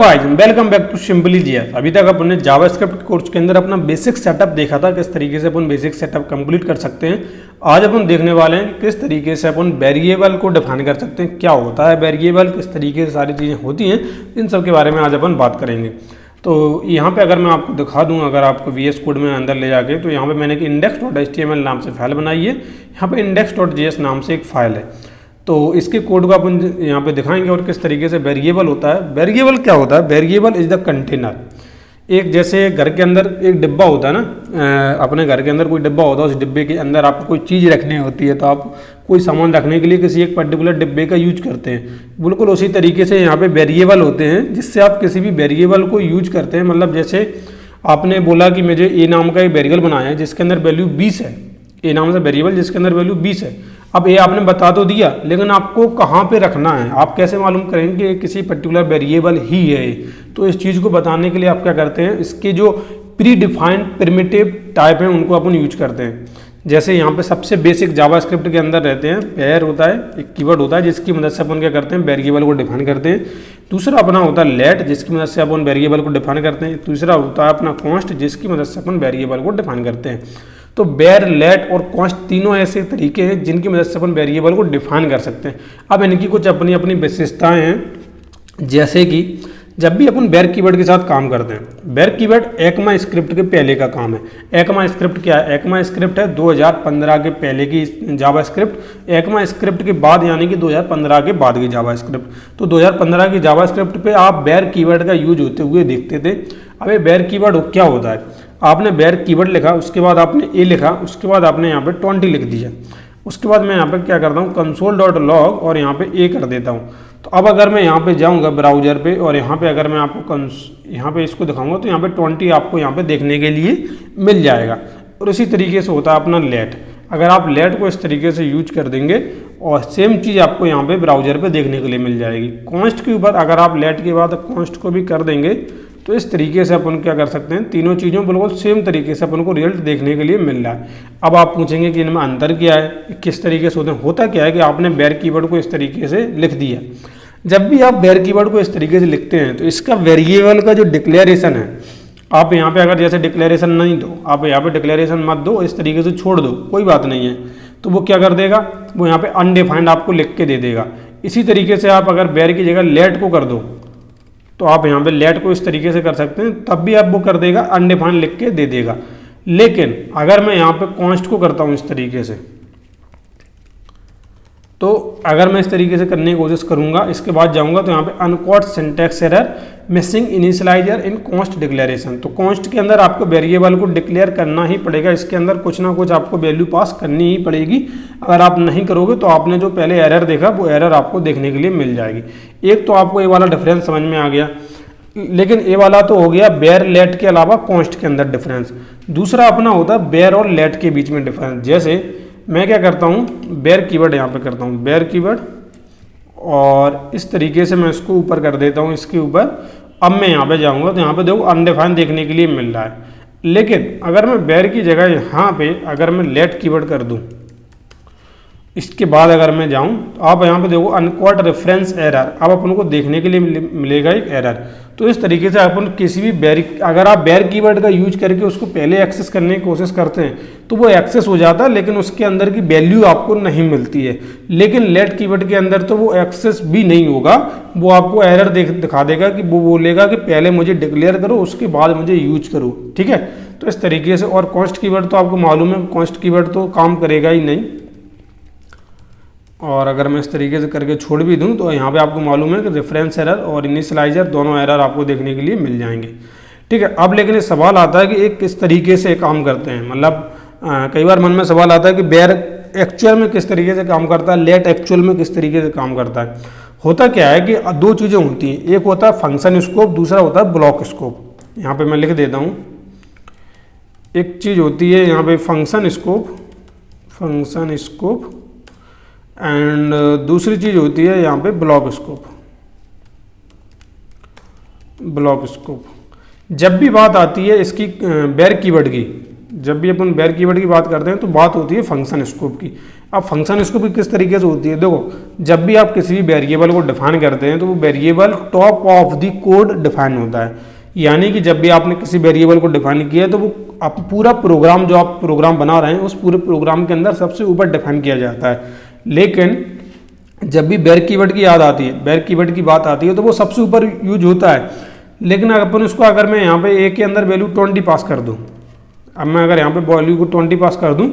Welcome back to simply GS. अभी तक अपने जावास्क्रिप्ट कोर्स के अंदर अपना बेसिक सेटअप देखा था, किस तरीके से अपन बेसिक सेटअप कंप्लीट कर सकते हैं। आज अपन देखने वाले हैं कि किस तरीके से अपन वेरिएबल को डिफाइन कर सकते हैं, क्या होता है वेरिएबल, किस तरीके से सारी चीज़ें होती हैं, इन सब के बारे में आज अपन बात करेंगे। तो यहाँ पे अगर मैं आपको दिखा दूँ, अगर आपको VS कोड में अंदर ले जाके, तो यहाँ पे मैंने एक index.html नाम से फाइल बनाई है। यहाँ पे index.js नाम से एक फाइल है। तो इसके कोड को अपन यहाँ पे दिखाएंगे और किस तरीके से वेरिएबल होता है। वेरिएबल क्या होता है? Variable is the container. एक जैसे घर के अंदर एक डिब्बा होता है ना, अपने घर के अंदर कोई डिब्बा होता है, उस डिब्बे के अंदर आपको कोई चीज़ रखनी होती है, तो आप कोई सामान रखने के लिए किसी एक पर्टिकुलर डिब्बे का यूज करते हैं। बिल्कुल उसी तरीके से यहाँ पे वेरिएबल होते हैं, जिससे आप किसी भी वेरिएबल को यूज करते हैं। मतलब जैसे आपने बोला कि मुझे ए नाम का एक वेरिएबल बनाया है जिसके अंदर वैल्यू 20 है, ए नाम से वेरिएबल जिसके अंदर वैल्यू 20 है। अब ये आपने बता तो दिया, लेकिन आपको कहाँ पे रखना है, आप कैसे मालूम करेंगे कि किसी पर्टिकुलर वेरिएबल ही है? तो इस चीज़ को बताने के लिए आप क्या करते हैं, इसके जो प्री डिफाइंड प्रिमिटिव टाइप हैं उनको अपन यूज करते हैं। जैसे यहाँ पे सबसे बेसिक जावास्क्रिप्ट के अंदर रहते हैं, पेयर होता है, एक कीवर्ड होता है जिसकी मदद से अपन क्या करते हैं, वेरिएबल को डिफाइन करते हैं। दूसरा अपना होता है लेट, जिसकी मदद से अपन वेरिएबल को डिफाइन करते हैं। तीसरा होता है अपना कॉन्स्ट, जिसकी मदद से अपन वेरिएबल को डिफाइन करते हैं। तो बेयर, लेट और कॉन्स्ट तीनों ऐसे तरीके हैं जिनकी मदद से अपन वेरिएबल को डिफाइन कर सकते हैं। अब इनकी कुछ अपनी अपनी विशेषताएं हैं, जैसे कि जब भी अपन बेयर कीवर्ड के साथ काम करते हैं, बेयर कीवर्ड एकमा स्क्रिप्ट के पहले का काम है। एकमा स्क्रिप्ट क्या है? एकमा स्क्रिप्ट है 2015 के पहले की जावास्क्रिप्ट, एकमा स्क्रिप्ट के बाद यानी कि 2015 के बाद की जावास्क्रिप्ट। तो 2015 की जावास्क्रिप्ट पे आप बेयर कीवर्ड का यूज होते हुए देखते थे। अब ये बेयर कीवर्ड क्या होता है? आपने बेयर कीवर्ड लिखा, उसके बाद आपने ए लिखा, उसके बाद आपने यहाँ पे 20 लिख दिया। उसके बाद मैं यहाँ पे क्या करता हूँ, console.log और यहाँ पे ए कर देता हूँ। तो अब अगर मैं यहाँ पे जाऊँगा ब्राउजर पे और यहाँ पे अगर मैं आपको यहाँ पे इसको दिखाऊंगा, तो यहाँ पे 20 आपको यहाँ पे देखने के लिए मिल जाएगा। और इसी तरीके से होता है अपना लेट। अगर आप लेट को इस तरीके से यूज कर देंगे और सेम चीज़ आपको यहाँ पे ब्राउजर पे देखने के लिए मिल जाएगी। कॉन्स्ट के ऊपर अगर आप लेट के बाद कॉन्स्ट को भी कर देंगे, तो इस तरीके से अपन क्या कर सकते हैं, तीनों चीज़ों बिल्कुल सेम तरीके से अपन को रिजल्ट देखने के लिए मिल रहा है। अब आप पूछेंगे कि इनमें अंतर क्या है, किस तरीके से होते हैं। होता क्या है कि आपने बेयर कीवर्ड को इस तरीके से लिख दिया। जब भी आप बेयर कीवर्ड को इस तरीके से लिखते हैं, तो इसका वेरिएबल का जो डिक्लेरेशन है, आप यहाँ पे अगर जैसे डिक्लेरेशन नहीं दो, आप यहाँ पे डिक्लेरेशन मत दो, इस तरीके से छोड़ दो, कोई बात नहीं है, तो वो क्या कर देगा, वो यहाँ पे अनडिफाइंड आपको लिख के दे देगा। इसी तरीके से आप अगर बेयर की जगह लेट को कर दो, तो आप यहाँ पे लेट को इस तरीके से कर सकते हैं, तब भी आप वो कर देगा, अनडिफाइंड लिख के दे देगा। लेकिन अगर मैं यहाँ पे कॉन्स्ट को करता हूँ इस तरीके से, तो अगर मैं इस तरीके से करने की कोशिश करूंगा, इसके बाद जाऊंगा तो यहाँ पे unquote syntax error missing initializer in const declaration. तो कॉन्स्ट के अंदर आपको वेरिएबल को डिक्लेयर करना ही पड़ेगा, इसके अंदर कुछ ना कुछ आपको वैल्यू पास करनी ही पड़ेगी। अगर आप नहीं करोगे तो आपने जो पहले एरर देखा वो एरर आपको देखने के लिए मिल जाएगी। एक तो आपको ये वाला डिफरेंस समझ में आ गया, लेकिन ये वाला तो हो गया बेयर लेट के अलावा कॉन्स्ट के अंदर डिफरेंस। दूसरा अपना होता है बेयर और लेट के बीच में डिफरेंस। जैसे मैं क्या करता हूँ, बेयर कीवर्ड यहाँ पे करता हूँ, बेयर कीवर्ड, और इस तरीके से मैं इसको ऊपर कर देता हूँ, इसके ऊपर। अब मैं यहाँ पे जाऊँगा तो यहाँ पे देखो अनडिफाइंड देखने के लिए मिल रहा है। लेकिन अगर मैं बेयर की जगह यहाँ पे अगर मैं लेट कीवर्ड कर दूँ, इसके बाद अगर मैं जाऊं, तो आप यहाँ पे देखो अनकोट रेफरेंस एरर, अब अपन को देखने के लिए मिलेगा एक एरर। तो इस तरीके से अपन किसी भी अगर आप बेयर कीवर्ड का यूज करके उसको पहले एक्सेस करने की कोशिश करते हैं, तो वो एक्सेस हो जाता है, लेकिन उसके अंदर की वैल्यू आपको नहीं मिलती है। लेकिन लेट कीवर्ड के अंदर तो वो एक्सेस भी नहीं होगा, वो आपको एरर दिखा देगा कि वो बोलेगा कि पहले मुझे डिक्लेयर करो, उसके बाद मुझे यूज करो। ठीक है, तो इस तरीके से। और कॉन्स्ट कीवर्ड तो आपको मालूम है, कॉन्स्ट कीवर्ड तो काम करेगा ही नहीं। और अगर मैं इस तरीके से करके छोड़ भी दूं, तो यहाँ पे आपको मालूम है कि रेफरेंस एरर और इनिशियलाइजर दोनों एरर आपको देखने के लिए मिल जाएंगे। ठीक है, अब लेकिन एक सवाल आता है कि एक किस तरीके से काम करते हैं। मतलब कई बार मन में सवाल आता है कि बेयर एक्चुअल में किस तरीके से काम करता है, लेट एक्चुअल में किस तरीके से काम करता है। होता क्या है कि दो चीज़ें होती हैं, एक होता है फंक्शन स्कोप, दूसरा होता है ब्लॉक स्कोप। यहाँ पर मैं लिख देता हूँ, एक चीज़ होती है यहाँ पर फंक्शन स्कोप, एंड दूसरी चीज़ होती है यहाँ पे ब्लॉक स्कोप। जब भी बात आती है इसकी बेयर कीवर्ड की, जब भी अपन बेयर कीवर्ड की बात करते हैं, तो बात होती है फंक्शन स्कोप की। अब फंक्शन स्कोप की किस तरीके से होती है, देखो जब भी आप किसी भी वेरिएबल को डिफाइन करते हैं तो वो variable top of the code define होता है। यानी कि जब भी आपने किसी वेरिएबल को डिफाइन किया है तो वो आप पूरा प्रोग्राम जो आप प्रोग्राम बना रहे हैं उस पूरे प्रोग्राम के अंदर सबसे ऊपर डिफाइन किया जाता है। लेकिन जब भी बेर कीवर्ड की याद आती है, बेर कीवर्ड की बात आती है तो वो सबसे ऊपर यूज होता है। लेकिन अपन उसको अगर मैं यहाँ पे ए के अंदर वैल्यू 20 पास कर दूँ, अब मैं अगर यहाँ पे वैल्यू को 20 पास कर दूँ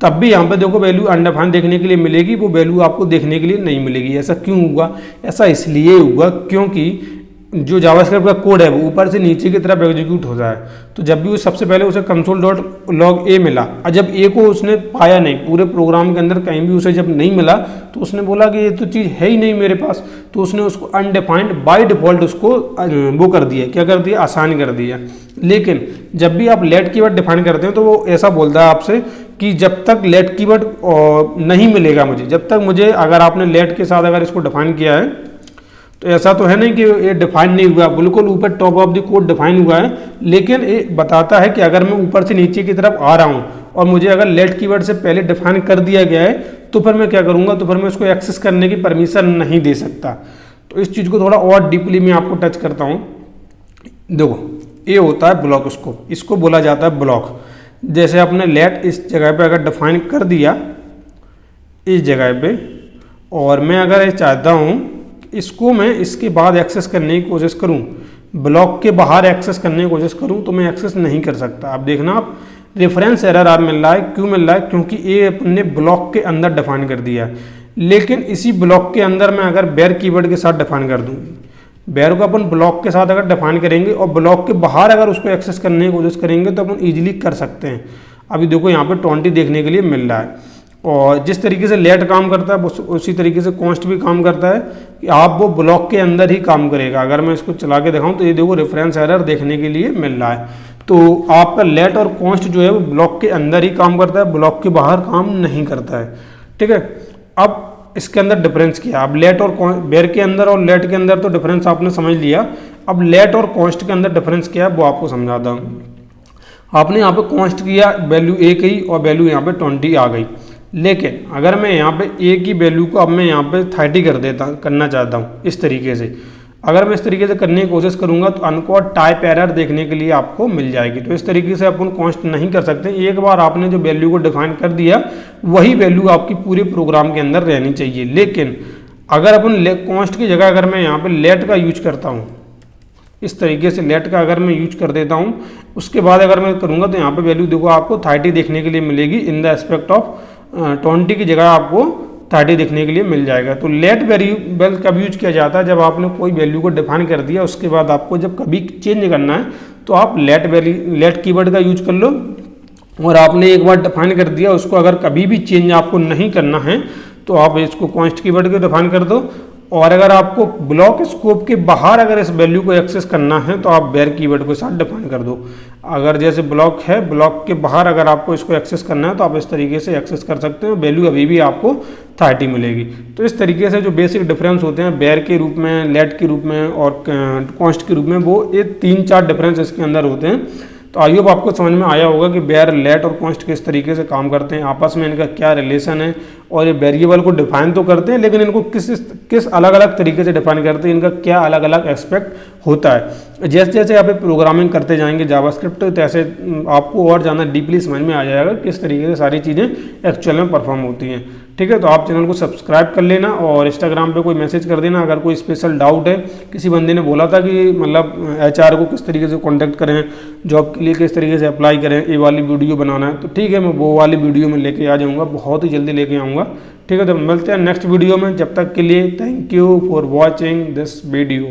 तब भी यहाँ पे देखो वैल्यू अनडिफाइंड देखने के लिए मिलेगी, वो वैल्यू आपको देखने के लिए नहीं मिलेगी। ऐसा क्यों हुआ? ऐसा इसलिए हुआ क्योंकि जो जावास्क्रिप्ट का कोड है वो ऊपर से नीचे की तरफ एग्जीक्यूट होता है। तो जब भी वो सबसे पहले उसे console.log मिला और जब ए को उसने पाया नहीं, पूरे प्रोग्राम के अंदर कहीं भी उसे जब नहीं मिला तो उसने बोला कि ये तो चीज़ है ही नहीं मेरे पास, तो उसने उसको अनडिफाइंड बाय डिफ़ॉल्ट उसको वो कर दिया, क्या कर दिया, आसान कर दिया। लेकिन जब भी आप लेट कीवर्ड डिफाइन करते हैं तो वो ऐसा बोलता है आपसे कि जब तक लेट कीवर्ड नहीं मिलेगा मुझे, जब तक मुझे, अगर आपने लेट के साथ अगर इसको डिफाइन किया है तो ऐसा तो है नहीं कि ये डिफाइन नहीं हुआ, बिल्कुल ऊपर top of the code define हुआ है। लेकिन ये बताता है कि अगर मैं ऊपर से नीचे की तरफ आ रहा हूँ और मुझे अगर लेट कीवर्ड से पहले डिफाइन कर दिया गया है तो फिर मैं क्या करूँगा, तो फिर मैं उसको एक्सेस करने की परमिशन नहीं दे सकता। तो इस चीज़ को थोड़ा और डीपली मैं आपको टच करता हूँ। देखो ये होता है ब्लॉक स्कोप, इसको बोला जाता है ब्लॉक। जैसे आपने लेट इस जगह पे अगर डिफाइन कर दिया इस जगह पे, और मैं अगर ये चाहता हूँ इसको मैं इसके बाद एक्सेस करने की कोशिश करूँ, ब्लॉक के बाहर एक्सेस करने की कोशिश करूँ तो मैं एक्सेस नहीं कर सकता। आप देखना, आप रेफरेंस एरर आप मिल रहा है, क्यों मिल रहा है? क्योंकि ये अपने ब्लॉक के अंदर डिफाइन कर दिया है। लेकिन इसी ब्लॉक के अंदर मैं अगर बेर कीवर्ड के साथ डिफाइन कर दूँ, बेर को अपन ब्लॉक के साथ अगर डिफाइन करेंगे और ब्लॉक के बाहर अगर उसको एक्सेस करने की कोशिश करेंगे तो अपन ईजिली कर सकते हैं। अभी देखो यहाँ पे 20 देखने के लिए मिल रहा है, और जिस तरीके से लेट काम करता है उसी तरीके से कॉन्स्ट भी काम करता है कि आप वो ब्लॉक के अंदर ही काम करेगा। अगर मैं इसको चला के दिखाऊँ तो ये देखो रेफरेंस एरर देखने के लिए मिल रहा है। तो आपका लेट और कॉन्स्ट जो है वो ब्लॉक के अंदर ही काम करता है, ब्लॉक के बाहर काम नहीं करता है। ठीक है, अब इसके अंदर डिफरेंस क्या है? अब लेट और बेर के अंदर और लेट के अंदर तो डिफरेंस आपने समझ लिया। अब लेट और कॉन्स्ट के अंदर डिफरेंस क्या है वो आपको समझाता हूँ। आपने यहाँ पे कॉन्स्ट किया, वैल्यू ए की और वैल्यू यहाँ पे 20 आ गई। लेकिन अगर मैं यहाँ पे ए की वैल्यू को अब मैं यहाँ पे 30 करना चाहता हूँ इस तरीके से, अगर मैं इस तरीके से करने की कोशिश करूँगा तो अनकोड टाइप एरर देखने के लिए आपको मिल जाएगी। तो इस तरीके से अपन कॉन्स्ट नहीं कर सकते। एक बार आपने जो वैल्यू को डिफाइन कर दिया वही वैल्यू आपकी पूरे प्रोग्राम के अंदर रहनी चाहिए। लेकिन अगर अपन कॉन्स्ट की जगह अगर मैं यहाँ पर लेट का यूज करता हूँ, इस तरीके से लेट का अगर मैं यूज कर देता हूँ, उसके बाद अगर मैं करूँगा तो यहाँ पे वैल्यू देखो आपको 30 देखने के लिए मिलेगी। इन द एस्पेक्ट ऑफ 20 की जगह आपको 30 देखने के लिए मिल जाएगा। तो लेट वेरिएबल कब यूज किया जाता है? जब आपने कोई वैल्यू को डिफाइन कर दिया, उसके बाद आपको जब कभी चेंज करना है तो आप लेट कीवर्ड का यूज कर लो। और आपने एक बार डिफाइन कर दिया, उसको अगर कभी भी चेंज आपको नहीं करना है तो आप इसको कॉन्स्ट कीवर्ड को डिफाइन कर दो। और अगर आपको ब्लॉक स्कोप के बाहर अगर इस वैल्यू को एक्सेस करना है तो आप बेर कीवर्ड के साथ डिफाइन कर दो। अगर जैसे ब्लॉक है, ब्लॉक के बाहर अगर आपको इसको एक्सेस करना है तो आप इस तरीके से एक्सेस कर सकते हो, वैल्यू अभी भी आपको 30 मिलेगी। तो इस तरीके से जो बेसिक डिफरेंस होते हैं बेर के रूप में, लेट के रूप में और कॉन्स्ट के रूप में, वो ये 3-4 डिफरेंस इसके अंदर होते हैं। तो आई होप आपको समझ में आया होगा कि बेर, लेट और कॉन्स्ट किस तरीके से काम करते हैं, आपस में इनका क्या रिलेशन है, और ये वेरिएबल को डिफाइन तो करते हैं लेकिन इनको किस अलग अलग तरीके से डिफाइन करते हैं, इनका क्या अलग अलग एस्पेक्ट होता है। जैसे जैसे आप प्रोग्रामिंग करते जाएंगे जावास्क्रिप्ट, तैसे आपको और ज़्यादा डीपली समझ में आ जाएगा किस तरीके से सारी चीज़ें एक्चुअल में परफॉर्म होती हैं। ठीक है, तो आप चैनल को सब्सक्राइब कर लेना और इंस्टाग्राम पे कोई मैसेज कर देना अगर कोई स्पेशल डाउट है। किसी बंदे ने बोला था कि मतलब HR को किस तरीके से कांटेक्ट करें, जॉब के लिए किस तरीके से अप्लाई करें, ये वाली वीडियो बनाना है। तो ठीक है, मैं वो वाली वीडियो में लेके आ जाऊँगा, बहुत ही जल्दी लेके आऊँगा। ठीक है, तो मिलते हैं नेक्स्ट वीडियो में। जब तक के लिए thank you for watching this video.